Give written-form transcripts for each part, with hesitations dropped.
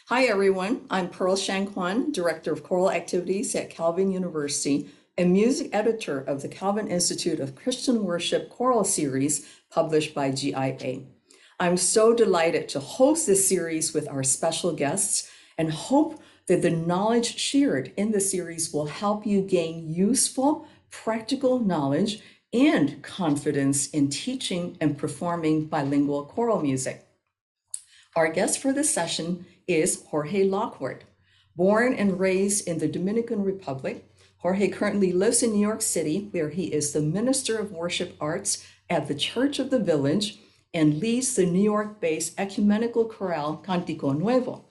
Hi, everyone. I'm Pearl Shangquan, Director of Choral Activities at Calvin University and Music Editor of the Calvin Institute of Christian Worship Choral Series published by GIA. I'm so delighted to host this series with our special guests and hope that the knowledge shared in the series will help you gain useful, practical knowledge and confidence in teaching and performing bilingual choral music. Our guest for this session is Jorge Lockward. Born and raised in the Dominican Republic, Jorge currently lives in New York City, where he is the Minister of Worship Arts at the Church of the Village and leads the New York-based ecumenical chorale Cántico Nuevo.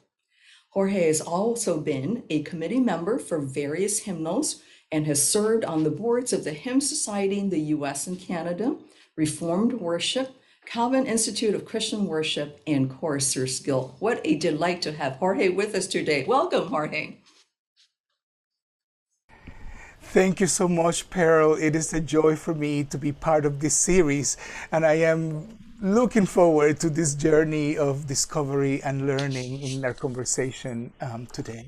Jorge has also been a committee member for various hymnals and has served on the boards of the Hymn Society in the US and Canada, Reformed Worship, Calvin Institute of Christian Worship, and Choristers Guild. What a delight to have Jorge with us today. Welcome, Jorge. Thank you so much, Pearl. It is a joy for me to be part of this series, and I am looking forward to this journey of discovery and learning in our conversation today.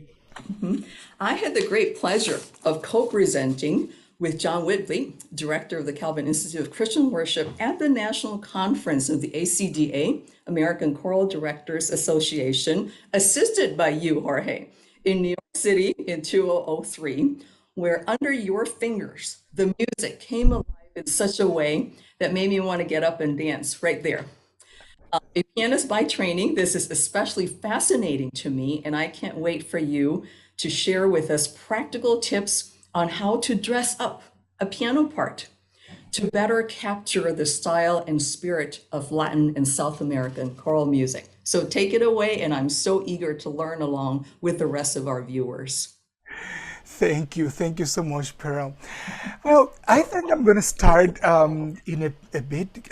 I had the great pleasure of co-presenting with John Whitley, Director of the Calvin Institute of Christian Worship, at the National Conference of the ACDA, American Choral Directors Association, assisted by you, Jorge, in New York City in 2003, where under your fingers, the music came alive in such a way that made me want to get up and dance right there. A pianist by training, this is especially fascinating to me, and I can't wait for you to share with us practical tips on how to dress up a piano part to better capture the style and spirit of Latin and South American choral music. So take it away, and I'm so eager to learn along with the rest of our viewers. Thank you. Thank you so much, Pearl. Well, I think I'm going to start in a bit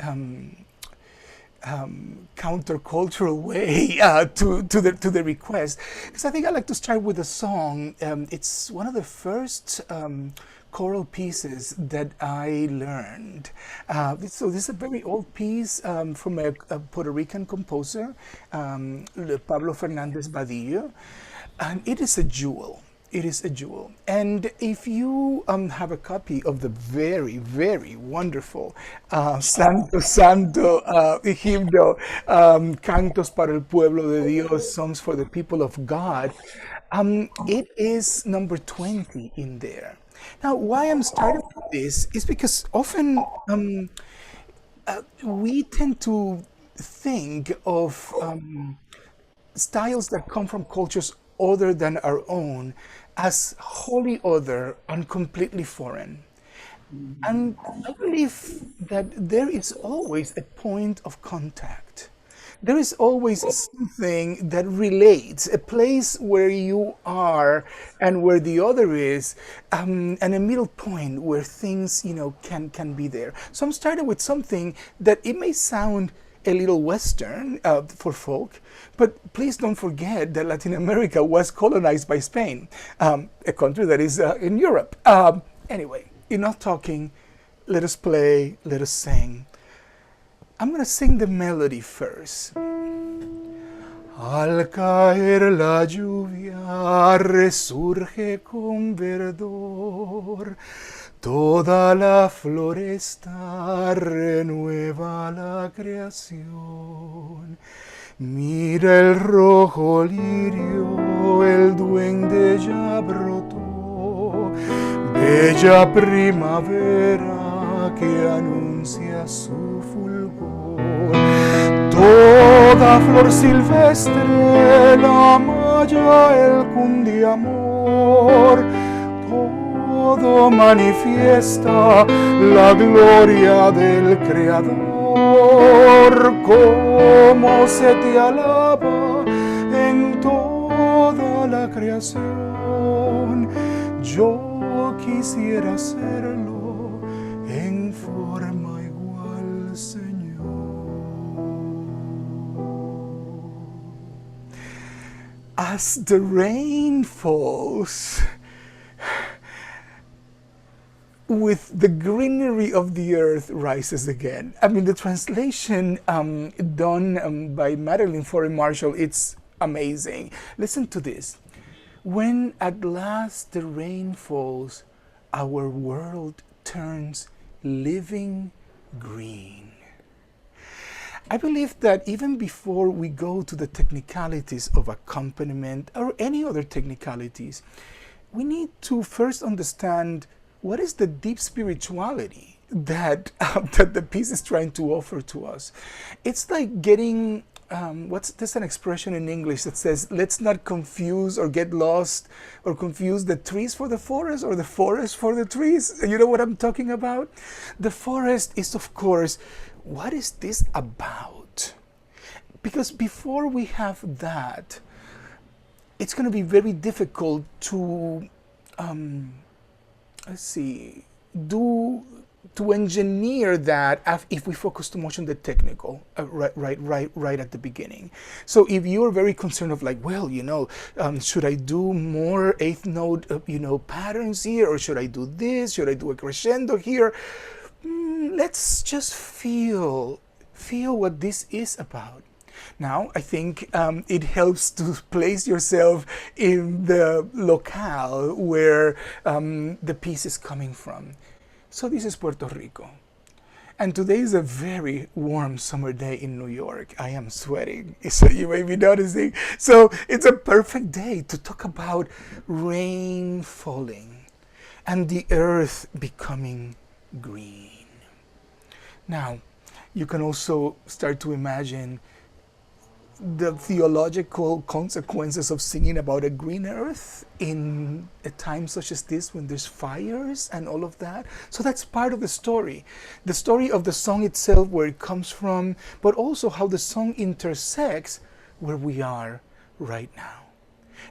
countercultural way to the request, because I think I'd like to start with a song. It's one of the first choral pieces that I learned. So this is a very old piece from a Puerto Rican composer, Pablo Fernandez Badillo, and it is a jewel. It is a jewel. And if you have a copy of the very, very wonderful Santo Santo hymno, Cantos para el Pueblo de Dios, Songs for the People of God, it is number 20 in there. Now, why I'm starting with this is because often we tend to think of styles that come from cultures other than our own as wholly other and completely foreign. And I believe that there is always a point of contact. There is always something that relates, a place where you are and where the other is, and a middle point where things, can be there. So I'm starting with something that it may sound a little Western for folk, but please don't forget that Latin America was colonized by Spain, a country that is in Europe. Anyway, enough talking. Let us play, let us sing. I'm going to sing the melody first. Al caer la lluvia resurge con verdor. Toda la floresta renueva la creación. Mira el rojo lirio, el duende ya brotó. Bella primavera que anuncia su fulgor. Toda flor silvestre, la maya, el cundiamor. Todo manifiesta la gloria del Creador, como se te alaba en toda la creación. Yo quisiera hacerlo en forma igual, Señor. As the rain falls, with the greenery of the earth rises again. I mean, the translation done by Madeline Foreign Marshall, it's amazing. Listen to this. When at last the rain falls, our world turns living green. I believe that even before we go to the technicalities of accompaniment or any other technicalities, we need to first understand what is the deep spirituality that, that the piece is trying to offer to us. It's like getting, there's an expression in English that says, let's not confuse or get lost or confuse the trees for the forest or the forest for the trees. You know what I'm talking about? The forest is, of course, what is this about? Because before we have that, it's going to be very difficult to, to engineer that if we focus too much on the technical right at the beginning. So if you're very concerned of like, well, should I do more eighth note, patterns here, or should I do this? Should I do a crescendo here? Let's just feel what this is about. Now, I think it helps to place yourself in the locale where the piece is coming from. So this is Puerto Rico. And today is a very warm summer day in New York. I am sweating, so you may be noticing. So it's a perfect day to talk about rain falling and the earth becoming green. Now, you can also start to imagine the theological consequences of singing about a green earth in a time such as this when there's fires and all of that. So that's part of the story of the song itself, where it comes from, but also how the song intersects where we are right now.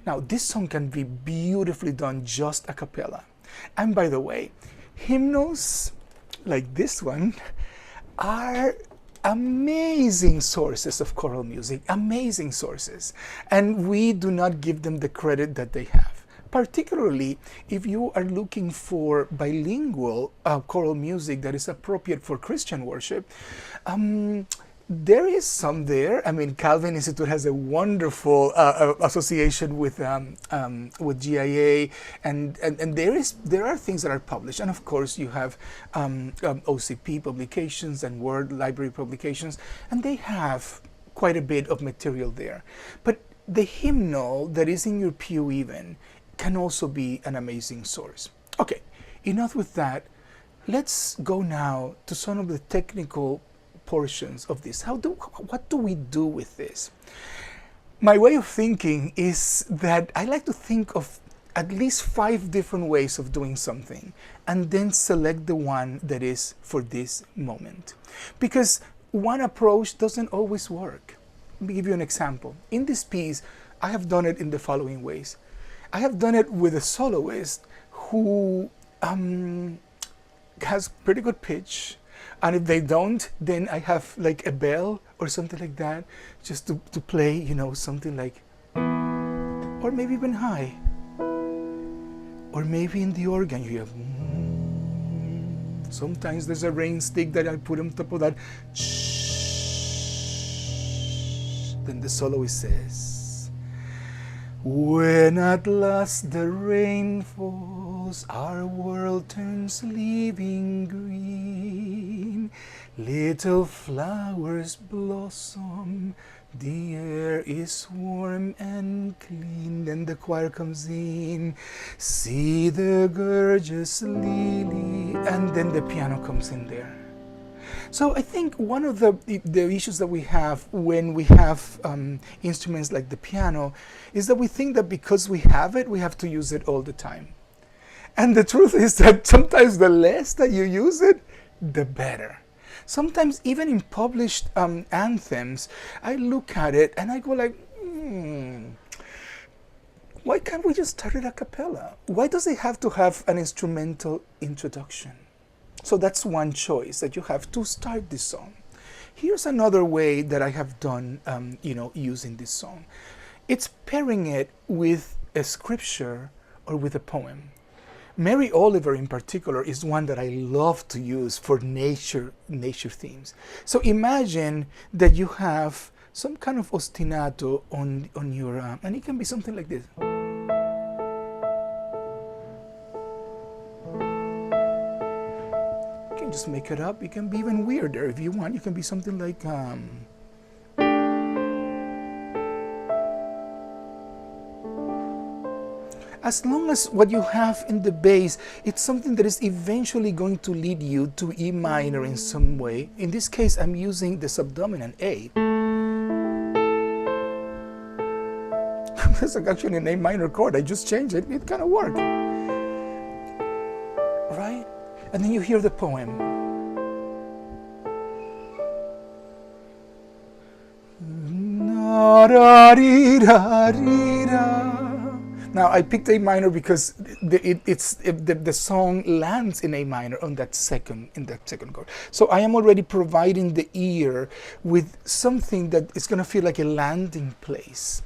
Now, this song can be beautifully done just a cappella. And by the way, hymnals like this one are amazing sources of choral music, amazing sources. And we do not give them the credit that they have. Particularly if you are looking for bilingual choral music that is appropriate for Christian worship, there is some there. I mean, Calvin Institute has a wonderful association with GIA, and there are things that are published, and of course you have OCP publications and Word Library publications, and they have quite a bit of material there. But the hymnal that is in your pew even can also be an amazing source. Okay, enough with that. Let's go now to some of the technical portions of this. What do we do with this? My way of thinking is that I like to think of at least 5 different ways of doing something and then select the one that is for this moment. Because one approach doesn't always work. Let me give you an example. In this piece, I have done it in the following ways. I have done it with a soloist who has pretty good pitch. And if they don't, then I have like a bell or something like that, just to play, something like, or maybe even high. Or maybe in the organ you have, sometimes there's a rain stick that I put on top of that. Then the soloist says, when at last the rain falls, our world turns living green. Little flowers blossom, the air is warm and clean. Then the choir comes in, see the gorgeous lily, and then the piano comes in there. So I think one of the issues that we have when we have instruments like the piano is that we think that because we have it, we have to use it all the time. And the truth is that sometimes the less that you use it, the better. Sometimes even in published anthems, I look at it and I go like, why can't we just start it a cappella? Why does it have to have an instrumental introduction? So that's one choice that you have to start this song. Here's another way that I have done, using this song. It's pairing it with a scripture or with a poem. Mary Oliver in particular is one that I love to use for nature themes. So imagine that you have some kind of ostinato on your, and it can be something like this. You can just make it up. You can be even weirder if you want. You can be something like, as long as what you have in the bass, it's something that is eventually going to lead you to E minor in some way. In this case, I'm using the subdominant A. That's actually an A minor chord. I just changed it. It kind of worked. Right? And then you hear the poem. Now I picked A minor because the song lands in A minor in that second chord. So I am already providing the ear with something that is going to feel like a landing place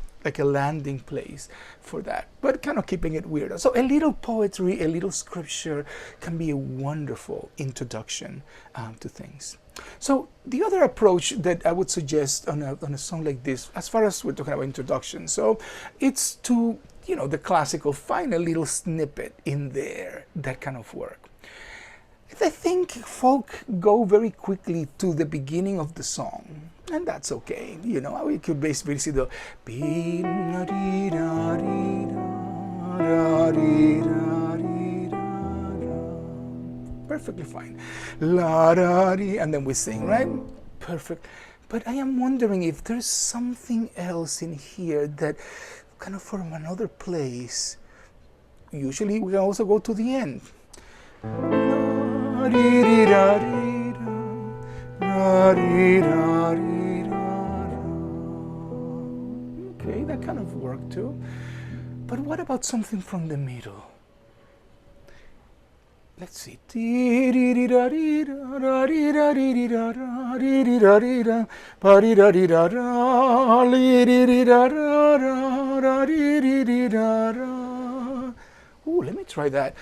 for that, but kind of keeping it weird. So a little poetry, a little scripture can be a wonderful introduction to things. So the other approach that I would suggest on a song like this, as far as we're talking about introduction, so it's to, the classical, find a little snippet in there, that kind of work. I think folk go very quickly to the beginning of the song, and that's okay. We could basically see the perfectly fine, and then we sing, right? Perfect. But I am wondering if there's something else in here that kind of from another place. Usually we can also go to the end. Okay, that kind of worked too. But what about something from the middle? Let's see. Ooh, let me try that.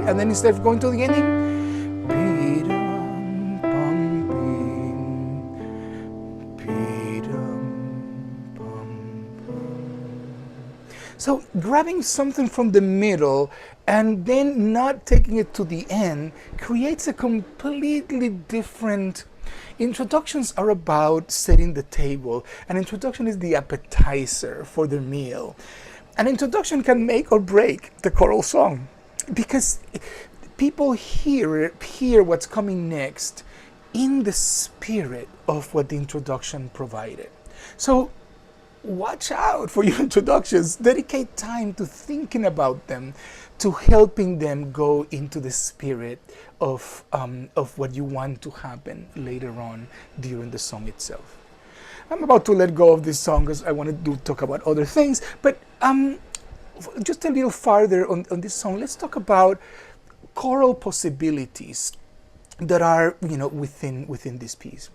And then instead of going to the ending, so grabbing something from the middle and then not taking it to the end creates a completely different. Introductions are about setting the table. An introduction is the appetizer for the meal. An introduction can make or break the choral song because people hear what's coming next in the spirit of what the introduction provided. So watch out for your introductions. Dedicate time to thinking about them, to helping them go into the spirit of what you want to happen later on during the song itself. I'm about to let go of this song because I wanted to talk about other things, but just a little farther on this song, let's talk about choral possibilities that are within this piece.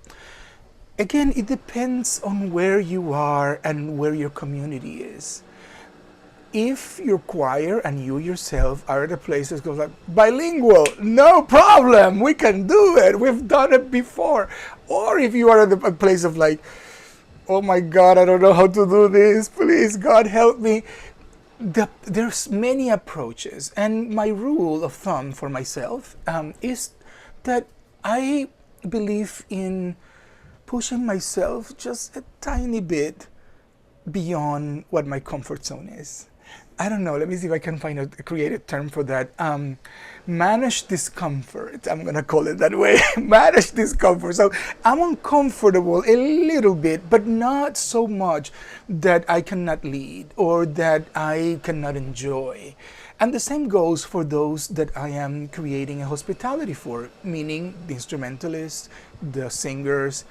Again, it depends on where you are and where your community is. If your choir and you yourself are at a place that goes like, bilingual, no problem, we can do it, we've done it before. Or if you are at a place of like, oh my God, I don't know how to do this, please, God help me. There's many approaches. And my rule of thumb for myself is that I believe in pushing myself just a tiny bit beyond what my comfort zone is. I don't know, let me see if I can find a creative term for that. Manage discomfort, I'm gonna call it that way. Manage discomfort. So I'm uncomfortable a little bit, but not so much that I cannot lead or that I cannot enjoy. And the same goes for those that I am creating a hospitality for, meaning the instrumentalists, the singers,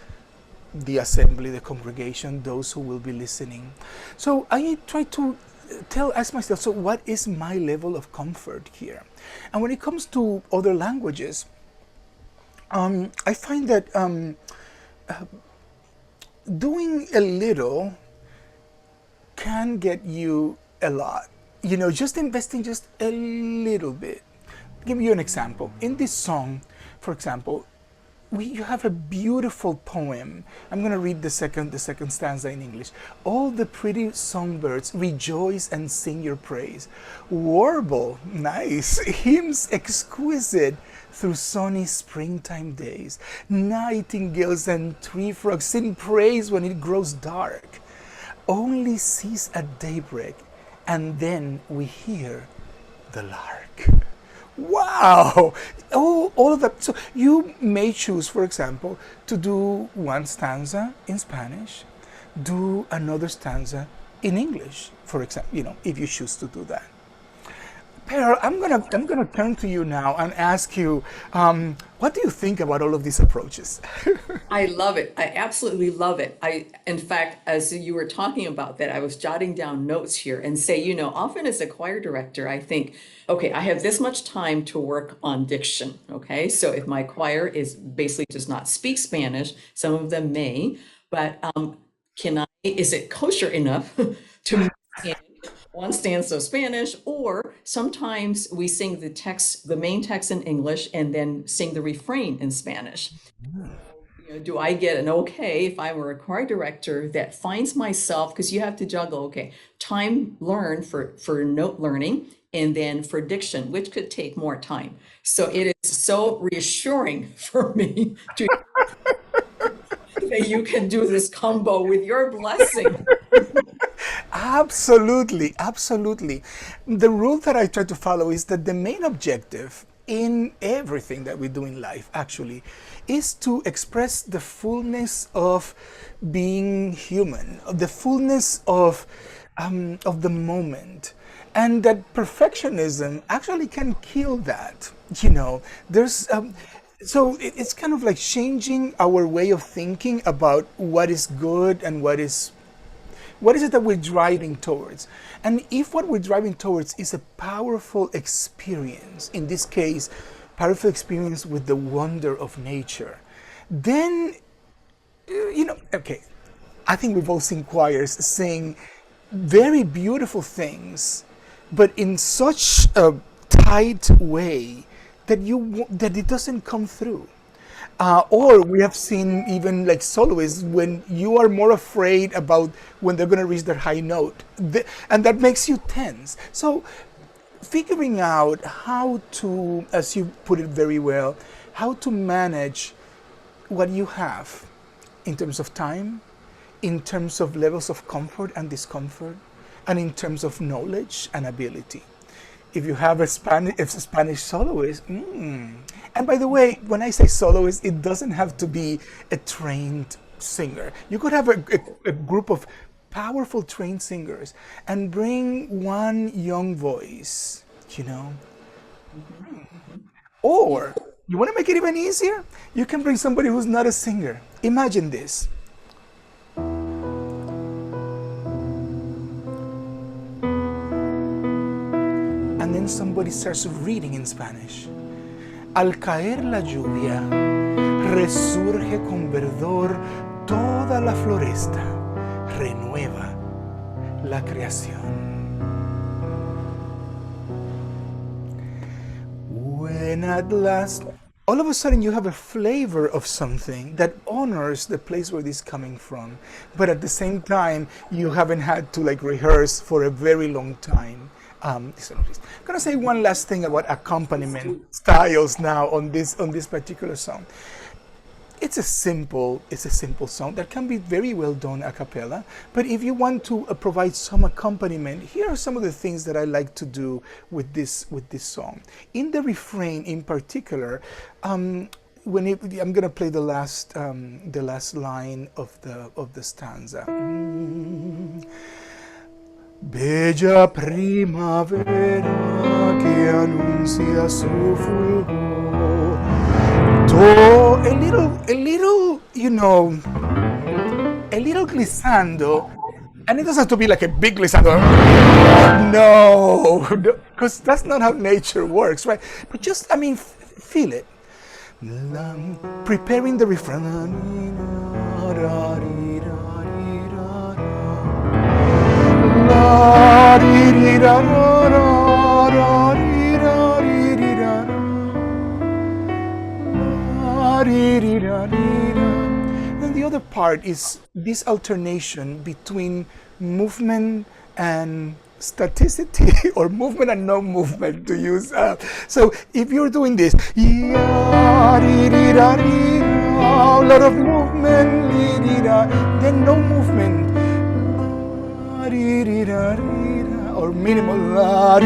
the assembly, the congregation, those who will be listening. So I try to ask myself, so what is my level of comfort here? And when it comes to other languages, I find that doing a little can get you a lot. Just investing just a little bit. give you an example. In this song, for example, you have a beautiful poem. I'm going to read the second stanza in English. All the pretty songbirds rejoice and sing your praise. Warble, nice. Hymns exquisite through sunny springtime days. Nightingales and tree frogs sing praise when it grows dark. Only cease at daybreak, and then we hear the lark. Wow! Oh, all of that. So you may choose, for example, to do one stanza in Spanish, do another stanza in English, for example, if you choose to do that. Pearl, I'm gonna turn to you now and ask you, what do you think about all of these approaches? I love it. I absolutely love it. In fact, as you were talking about that, I was jotting down notes here and say, often as a choir director, I think, okay, I have this much time to work on diction. Okay, so if my choir is basically does not speak Spanish, some of them may, but is it kosher enough to sing one stanza of Spanish, or sometimes we sing the main text in English, and then sing the refrain in Spanish. Do I get an okay if I were a choir director that finds myself, because you have to juggle, okay, time learned for note learning and then for diction, which could take more time. So it is so reassuring for me to that you can do this combo with your blessing. Absolutely, absolutely. The rule that I try to follow is that the main objective in everything that we do in life actually is to express the fullness of being human, of the fullness of the moment, and that perfectionism actually can kill that. There's so it's kind of like changing our way of thinking about what is good and what is it that we're driving towards? And if what we're driving towards is a powerful experience, in this case, powerful experience with the wonder of nature, then, okay, I think we've all seen choirs sing very beautiful things, but in such a tight way that that it doesn't come through. Or we have seen even like soloists when you are more afraid about when they're going to reach their high note, and that makes you tense. So figuring out how to, as you put it very well, how to manage what you have in terms of time, in terms of levels of comfort and discomfort, and in terms of knowledge and ability. If you have a Spanish soloist, and by the way, when I say soloist, it doesn't have to be a trained singer. You could have a group of powerful trained singers and bring one young voice, Or, you want to make it even easier? You can bring somebody who's not a singer. Imagine this. And then somebody starts reading in Spanish. Al caer la lluvia, resurge con verdor toda la floresta, renueva la creación. When at last, all of a sudden you have a flavor of something that honors the place where this is coming from, but at the same time, you haven't had to rehearse for a very long time. I'm gonna say one last thing about accompaniment styles now on this particular song. It's a simple song that can be very well done a cappella. But if you want to provide some accompaniment, here are some of the things that I like to do with this song. In the refrain, in particular, I'm gonna play the last line of the stanza. Bella primavera que anuncia su fulgor. A little glissando, and it doesn't have to be like a big glissando. No, because that's not how nature works, right? But just, feel it. Preparing the refrain. Then the other part is this alternation between movement and staticity, or movement and no movement, to use. So if you're doing this, a lot of movement, then no movement, or minimal.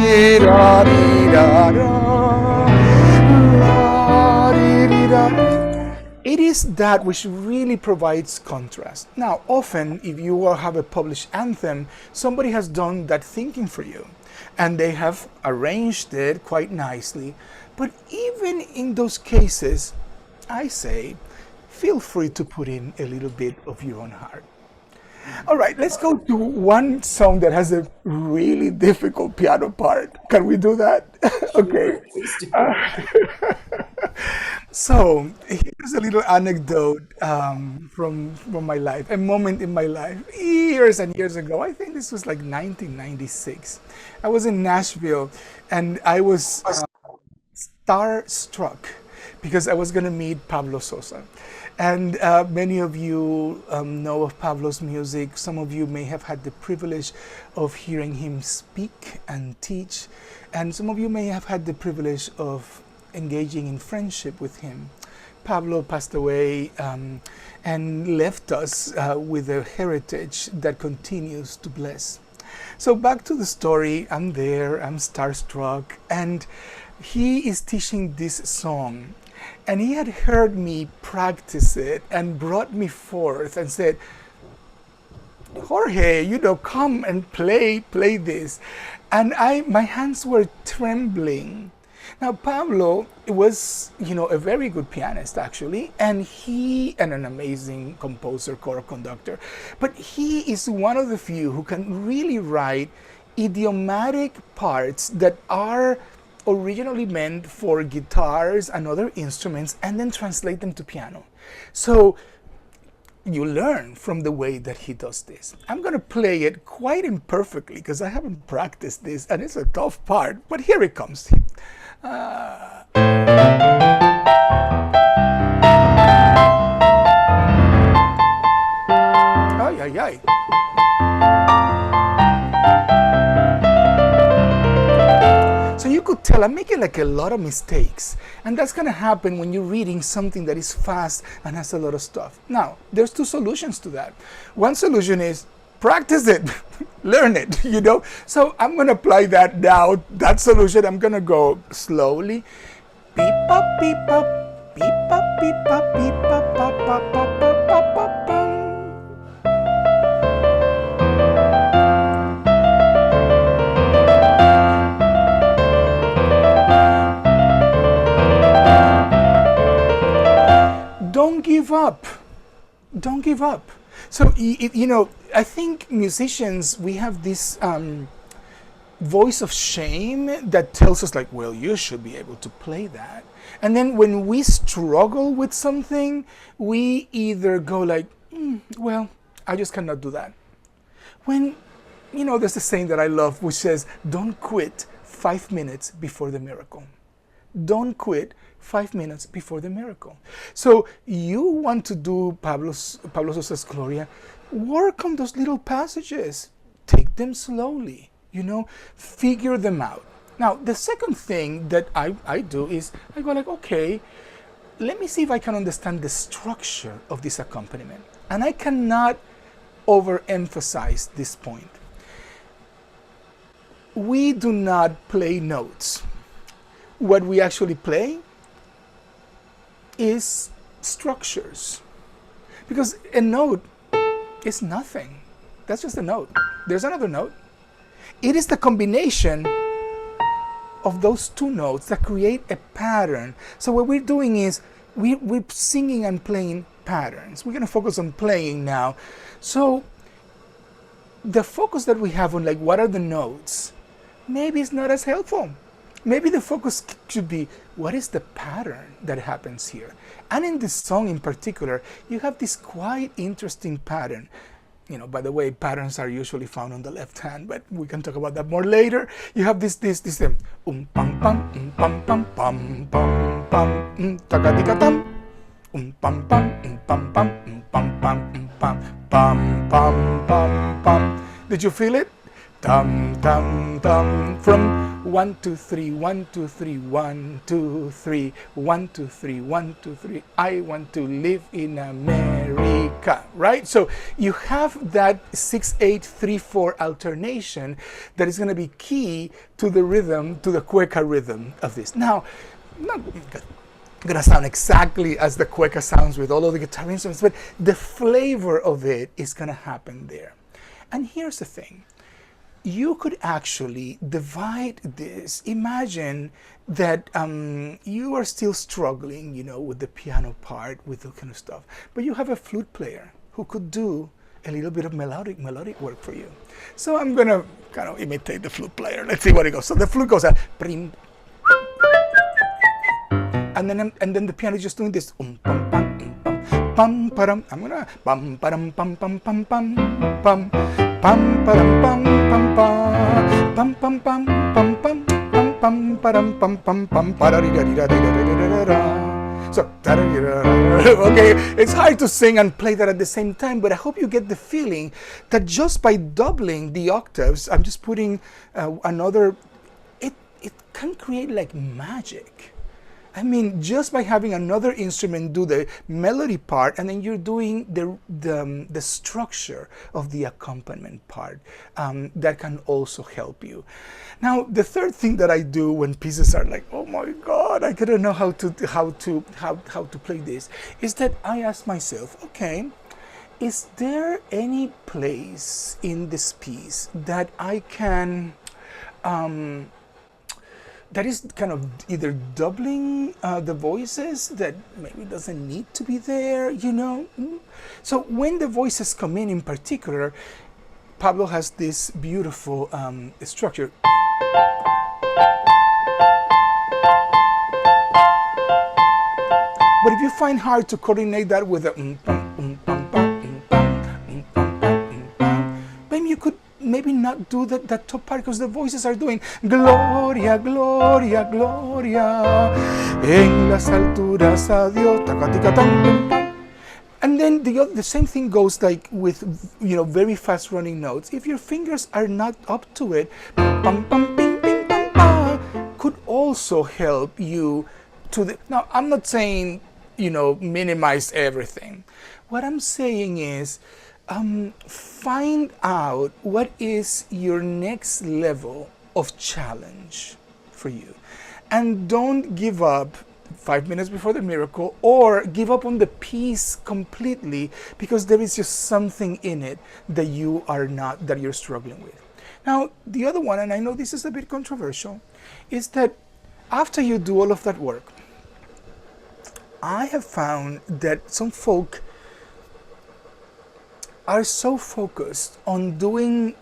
It is that which really provides contrast. Now, often, if you have a published anthem, somebody has done that thinking for you, and they have arranged it quite nicely. But even in those cases, I say, feel free to put in a little bit of your own heart. All right, let's go to one song that has a really difficult piano part. Can we do that? Okay. So here's a little anecdote from my life, a moment in my life, years and years ago. I think this was like 1996. I was in Nashville, and I was starstruck because I was going to meet Pablo Sosa. And many of you know of Pablo's music. Some of you may have had the privilege of hearing him speak and teach. And some of you may have had the privilege of engaging in friendship with him. Pablo passed away and left us with a heritage that continues to bless. So back to the story, I'm there, I'm starstruck, and he is teaching this song. And he had heard me practice it and brought me forth and said, Jorge, come and play this. And my hands were trembling. Now, Pablo was, a very good pianist, actually, and an amazing composer, choral conductor. But he is one of the few who can really write idiomatic parts that are originally meant for guitars and other instruments, and then translate them to piano. So you learn from the way that he does this. I'm going to play it quite imperfectly because I haven't practiced this, and it's a tough part, but here it comes. Ay, ay, ay. So you could tell I'm making like a lot of mistakes, and that's going to happen when you're reading something that is fast and has a lot of stuff. Now, there's two solutions to that. One solution is practice it, learn it, So I'm going to apply that now, that solution. I'm going to go slowly. Beep, pop, beep, pop, beep, pop, beep, pop, beep, pop, pop, pop, pop, pop, pop, pop, pop. Don't give up. Don't give up. So, I think musicians, we have this voice of shame that tells us like, well, you should be able to play that. And then when we struggle with something, we either go like, well, I just cannot do that. When, there's a saying that I love, which says, don't quit 5 minutes before the miracle. Don't quit 5 minutes before the miracle. So you want to do Pablo Sosa's Gloria, work on those little passages. Take them slowly, figure them out. Now, the second thing that I do is I go like, okay, let me see if I can understand the structure of this accompaniment. And I cannot overemphasize this point. We do not play notes. What we actually play is structures. Because a note is nothing. That's just a note. There's another note. It is the combination of those two notes that create a pattern. So what we're doing is we're singing and playing patterns. We're going to focus on playing now. So the focus that we have on like what are the notes, maybe it's not as helpful. Maybe the focus should be, what is the pattern that happens here? And in this song in particular, you have this quite interesting pattern. By the way, patterns are usually found on the left hand, but we can talk about that more later. You have this pam pam pam pam pam pam pam taka tika tam pam pam pam pam pam pam pam pam pam pam pam. Did you feel it? Dum dum dum. From 1 2 3 1 2 3 1 2 3 1 2 3 1 2 3. I want to live in America, right? So you have that 6 8 3 4 alternation that is going to be key to the rhythm, to the cueca rhythm of this. Now, not gonna sound exactly as the cueca sounds with all of the guitar instruments, but the flavor of it is gonna happen there. And here's the thing. You could actually divide this. Imagine that you are still struggling, you know, with the piano part, with that kind of stuff, but you have a flute player who could do a little bit of melodic work for you. So I'm gonna kind of imitate the flute player. Let's see what it goes. So the flute goes prim, and then the piano is just doing this pam pam pam param. I'm gonna pam param pam pam pam pam pam pam param pam pam pam pam pam pam pam pam pam param pam pam pam pararira. So okay, it's hard to sing and play that at the same time, but I hope you get the feeling that just by doubling the octaves, I'm just putting another. It can create like magic. I mean, just by having another instrument do the melody part, and then you're doing the structure of the accompaniment part, that can also help you. Now, the third thing that I do when pieces are like, oh my God, I couldn't know how to play this, is that I ask myself, okay, is there any place in this piece that I can that is kind of either doubling the voices that maybe doesn't need to be there, you know? So when the voices come in particular, Pablo has this beautiful structure. But if you find hard to coordinate that with a maybe you could maybe not do that top part, because the voices are doing Gloria, Gloria, Gloria, en las alturas a Dios, and then the same thing goes like with, you know, very fast running notes. If your fingers are not up to it, pam, pam, ping, ping, pam, pam, could also help you to the. Now, I'm not saying, you know, minimize everything. What I'm saying is, find out what is your next level of challenge for you, and don't give up 5 minutes before the miracle, or give up on the piece completely because there is just something in it that you're struggling with. Now, the other one, and I know this is a bit controversial, is that after you do all of that work, I have found that some folk are so focused on doing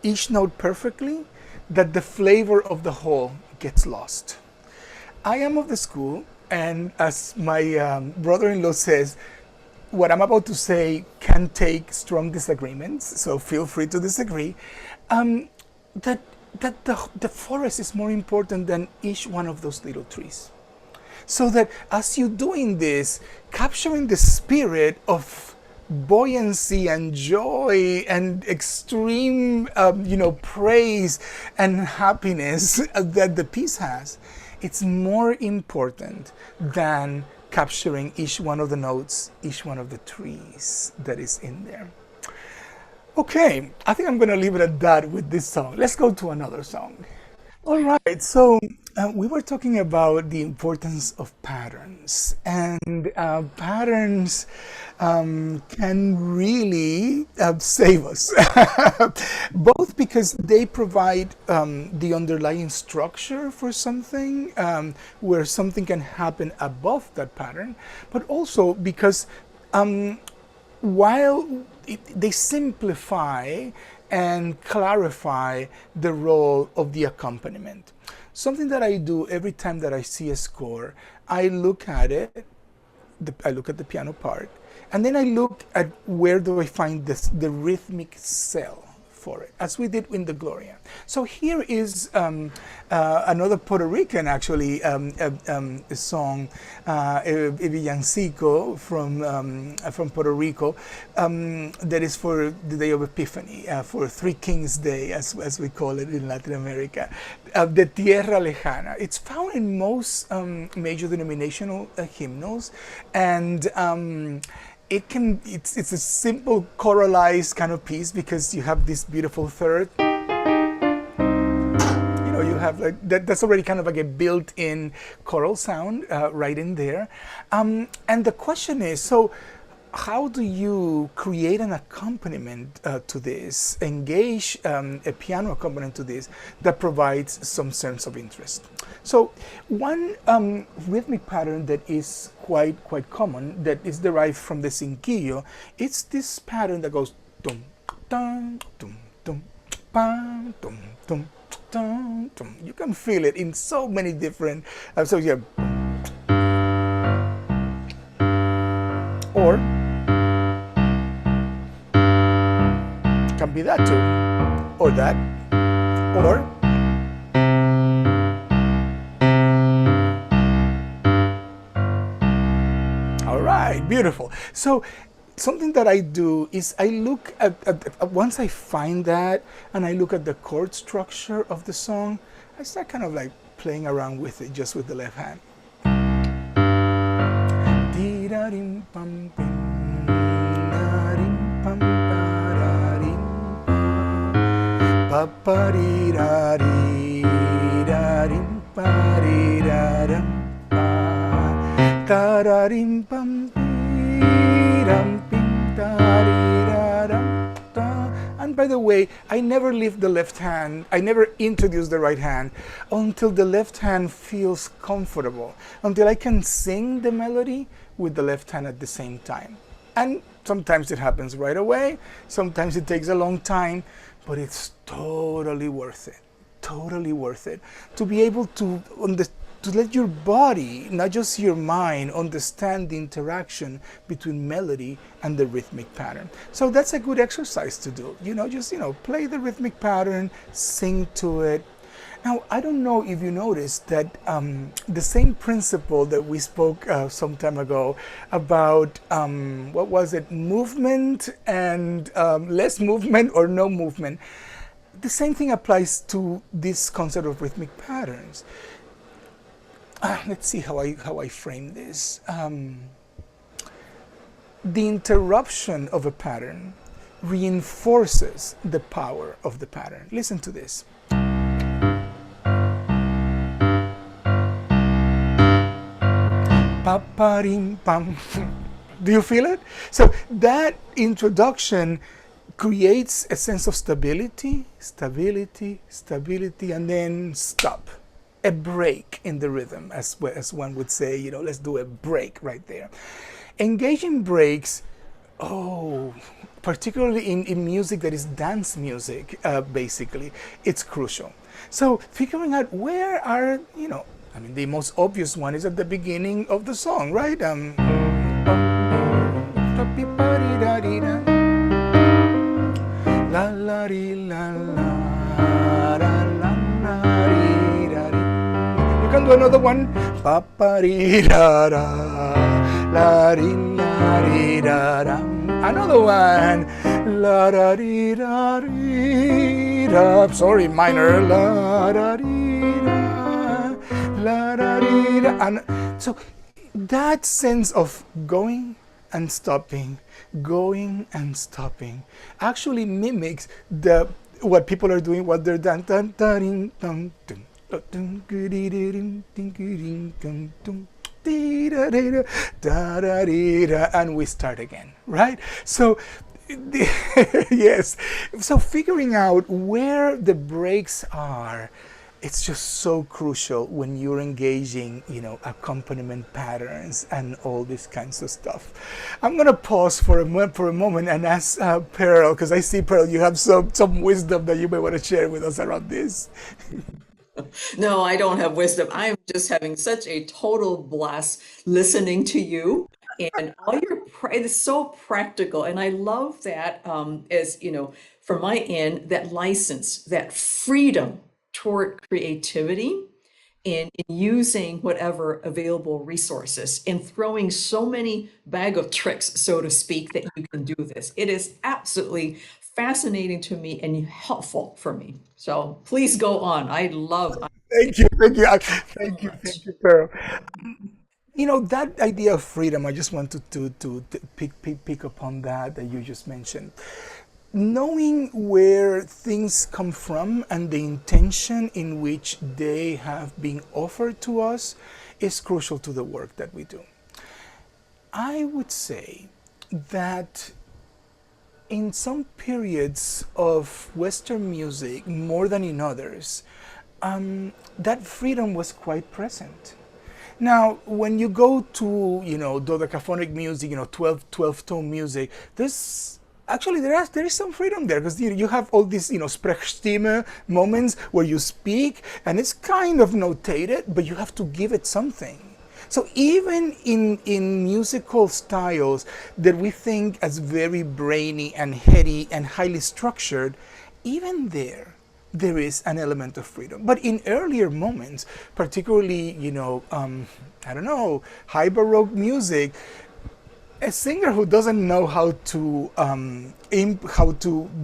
each note perfectly that the flavor of the whole gets lost. I am of the school, and as my brother-in-law says, what I'm about to say can take strong disagreements, so feel free to disagree, that the forest is more important than each one of those little trees. So that as you're doing this, capturing the spirit of buoyancy and joy and extreme, praise and happiness that the piece has, it's more important than capturing each one of the notes, each one of the trees that is in there. Okay, I think I'm going to leave it at that with this song. Let's go to another song. All right, so we were talking about the importance of patterns, and patterns can really save us, both because they provide the underlying structure for something, where something can happen above that pattern, but also because while they simplify and clarify the role of the accompaniment. Something that I do every time that I see a score, I look at it, I look at the piano part, and then I look at where do I find the rhythmic cell for it, as we did in the Gloria. So here is another Puerto Rican, actually, song, a villancico from Puerto Rico, that is for the Day of Epiphany, for Three Kings Day, as we call it in Latin America, de Tierra Lejana. It's found in most major denominational hymnals, and it's a simple choralized kind of piece because you have this beautiful third. You have like that's already kind of like a built-in choral sound right in there. And the question is, so how do you create an accompaniment to this, engage a piano accompaniment to this that provides some sense of interest? So one rhythmic pattern that is quite common, that is derived from the cinquillo, it's this pattern that goes dum dum dum dum bam dum dum dum dum. You can feel it in so many different so yeah, or can be that too, or that, or all right, beautiful. So something that I do is I look at once I find that and I look at the chord structure of the song, I start kind of like playing around with it just with the left hand. And by the way, I never leave the left hand, I never introduce the right hand until the left hand feels comfortable, until I can sing the melody with the left hand at the same time. And sometimes it happens right away, sometimes it takes a long time, but it's totally worth it. Totally worth it to be able to let your body, not just your mind, understand the interaction between melody and the rhythmic pattern. So that's a good exercise to do. Just play the rhythmic pattern, sing to it. Now, I don't know if you noticed that the same principle that we spoke some time ago about, what was it, movement and less movement or no movement. The same thing applies to this concept of rhythmic patterns. Let's see how I frame this. The interruption of a pattern reinforces the power of the pattern. Listen to this. Pa-pa-rim-pam. Do you feel it? So that introduction creates a sense of stability, and then stop. A break in the rhythm, as one would say, let's do a break right there. Engaging breaks, particularly in music that is dance music, basically, it's crucial. So figuring out where are, the most obvious one is at the beginning of the song, right? La la ri la la la la la ri la ri. You can do another one. Pa pa ri ra ra la ri la ri ra ra. Another one. La ra ri ra ri ra. Sorry, minor. La ra ri ra la ra ri ra. And so that sense of going and stopping, going and stopping, actually mimics what people are doing, what they're done, and we start again, right? So yes, so figuring out where the breaks are, it's just so crucial when you're engaging, accompaniment patterns and all these kinds of stuff. I'm going to pause for a moment and ask Pearl, because I see, Pearl, you have some wisdom that you may want to share with us around this. No, I don't have wisdom. I am just having such a total blast listening to you. And all your it's so practical. And I love that, as from my end, that license, that freedom toward creativity in using whatever available resources and throwing so many bag of tricks, so to speak, that you can do this. It is absolutely fascinating to me and helpful for me. So please go on. Thank you, So thank much. you, Pearl. That idea of freedom, I just wanted to pick upon that you just mentioned. Knowing where things come from and the intention in which they have been offered to us is crucial to the work that we do. I would say that in some periods of Western music, more than in others, that freedom was quite present. Now, when you go to, dodecaphonic music, 12 tone music, there is some freedom there because you have all these, Sprechstimme moments where you speak and it's kind of notated, but you have to give it something. So even in musical styles that we think as very brainy and heady and highly structured, even there is an element of freedom. But in earlier moments, particularly, I don't know, high Baroque music, a singer who doesn't know how to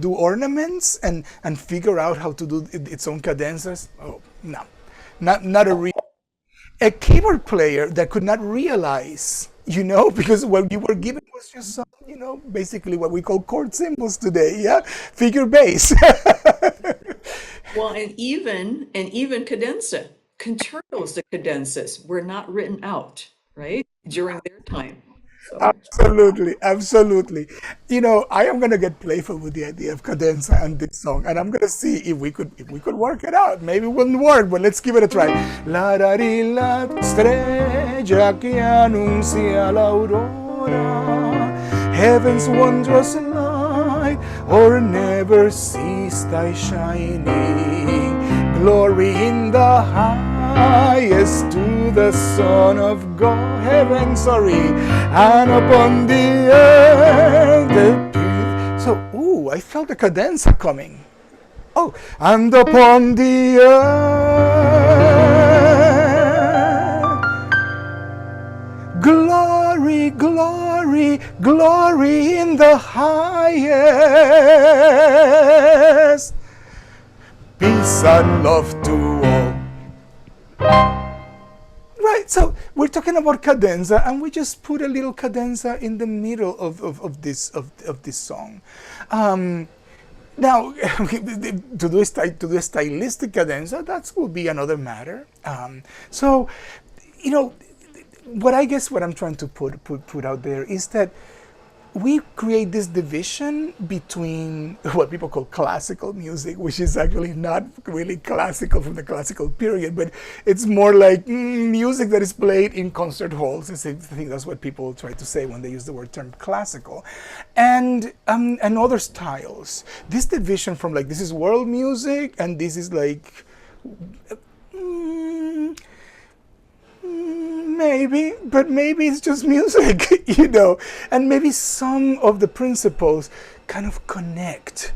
do ornaments and figure out how to do its own cadenzas, oh no, not a keyboard player that could not realize, because what you were given was just some, basically what we call chord symbols today, yeah, figure bass. Well, and even cadenza, concertos to cadenzas were not written out, right, during their time. So Absolutely, absolutely. I am gonna get playful with the idea of cadenza and this song, and I'm gonna see if we could work it out. Maybe it wouldn't work, but let's give it a try. La da di la estrella que anuncia la aurora, heaven's wondrous light, or never cease thy shining. Glory in the highest to the Son of God, heaven, and upon the earth the peace. So, I felt the cadenza coming. Oh, and upon the earth, glory, glory, glory in the highest, peace and love to all. Right, so we're talking about cadenza, and we just put a little cadenza in the middle of this song. Now, to do a stylistic cadenza, that will be another matter. So, what I'm trying to put out there is that we create this division between what people call classical music, which is actually not really classical from the classical period, but it's more like music that is played in concert halls. I think that's what people try to say when they use the word term classical, and other styles. This division from this is world music and this is maybe, but maybe it's just music, and maybe some of the principles kind of connect,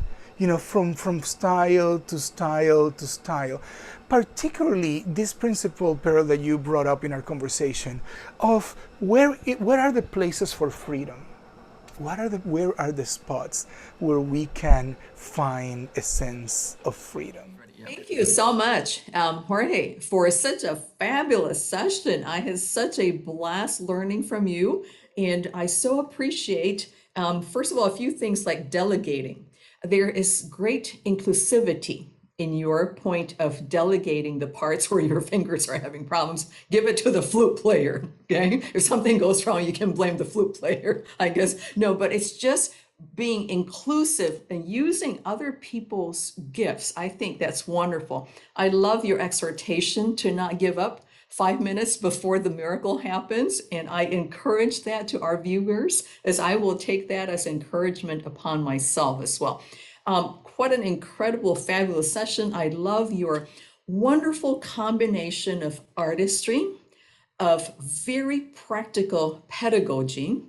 from style to style to style. Particularly this principle, Pearl, that you brought up in our conversation of where are the places for freedom? Where are the spots where we can find a sense of freedom? thank you so much, Jorge, for such a fabulous session. I had such a blast learning from you, and I so appreciate, first of all, a few things like delegating. There is great inclusivity in your point of delegating the parts where your fingers are having problems. Give it to the flute player, okay? If something goes wrong, you can blame the flute player, I guess. No, but it's just being inclusive and using other people's gifts. I think that's wonderful. I love your exhortation to not give up 5 minutes before the miracle happens. And I encourage that to our viewers, as I will take that as encouragement upon myself as well. What an incredible, fabulous session. I love your wonderful combination of artistry, of very practical pedagogy,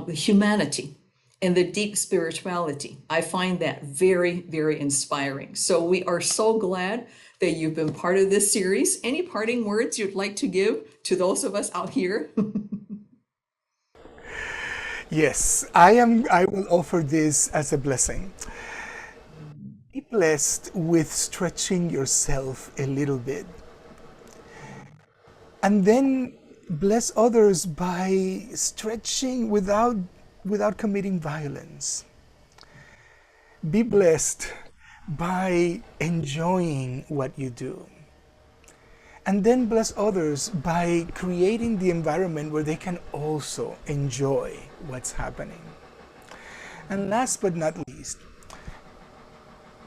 humanity. and the deep spirituality. I find that very, very inspiring. So we are so glad that you've been part of this series. Any parting words you'd like to give to those of us out here? Yes, I will offer this as a blessing. Be blessed with stretching yourself a little bit. And then bless others by stretching without committing violence. Be blessed by enjoying what you do. And then bless others by creating the environment where they can also enjoy what's happening. And last but not least,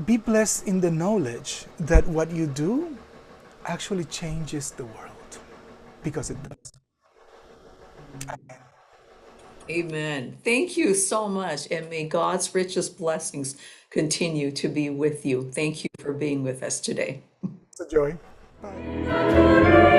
be blessed in the knowledge that what you do actually changes the world, because it does. Amen. Thank you so much. And may God's richest blessings continue to be with you. Thank you for being with us today. It's a joy. Bye.